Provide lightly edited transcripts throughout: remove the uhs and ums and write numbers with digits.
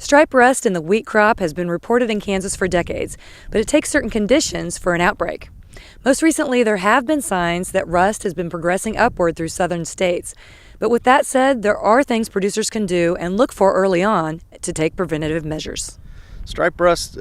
Stripe rust in the wheat crop has been reported in Kansas for decades, but it takes certain conditions for an outbreak. Most recently, there have been signs that rust has been progressing upward through southern states. But with that said, there are things producers can do and look for early on to take preventative measures. Stripe rust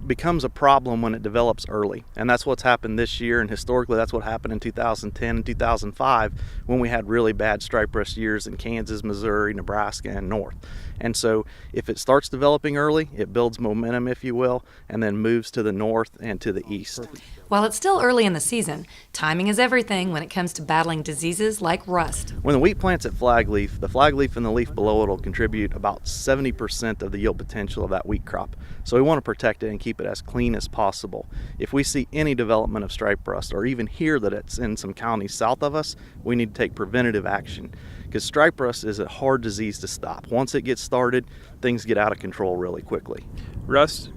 becomes a problem when it develops early, and that's what's happened this year, and historically that's what happened in 2010 and 2005 when we had really bad stripe rust years in Kansas, Missouri, Nebraska, and north. And so if it starts developing early, it builds momentum, if you will, and then moves to the north and to the east. While it's still early in the season, timing is everything when it comes to battling diseases like rust. When the wheat plant's at flag leaf, the flag leaf and the leaf below it will contribute about 70% of the yield potential of that wheat crop. So we want to protect it and keep it as clean as possible. If we see any development of stripe rust, or even hear that it's in some counties south of us, we need to take preventative action, because stripe rust is a hard disease to stop. Once it gets started, things get out of control really quickly. Rust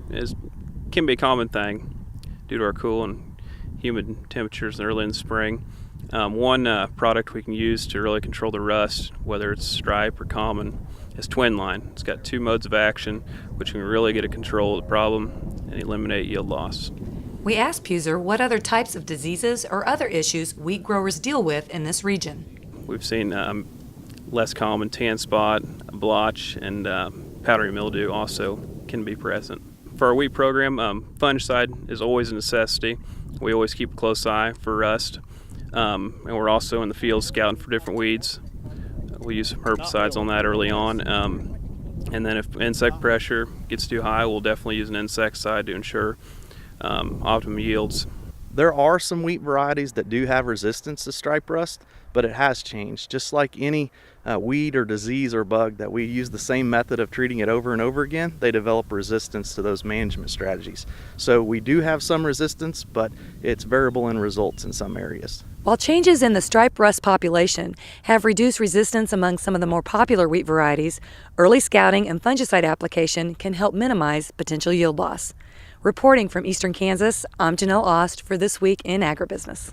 can be a common thing due to our cool and humid temperatures early in the spring. One product we can use to really control the rust, whether it's stripe or common, is Twin Line. It's got two modes of action, which can really get a control of the problem and eliminate yield loss. We asked Puser what other types of diseases or other issues wheat growers deal with in this region. We've seen less common tan spot, blotch, and powdery mildew also can be present. For our wheat program, fungicide is always a necessity. We always keep a close eye for rust, and we're also in the field scouting for different weeds. We use herbicides on that early on, and then if insect pressure gets too high, we'll definitely use an insecticide to ensure optimum yields. There are some wheat varieties that do have resistance to stripe rust, but it has changed. Just like any weed or disease or bug that we use the same method of treating it over and over again, they develop resistance to those management strategies. So we do have some resistance, but it's variable in results in some areas. While changes in the stripe rust population have reduced resistance among some of the more popular wheat varieties, early scouting and fungicide application can help minimize potential yield loss. Reporting from Eastern Kansas, I'm Janelle Ost for This Week in Agribusiness.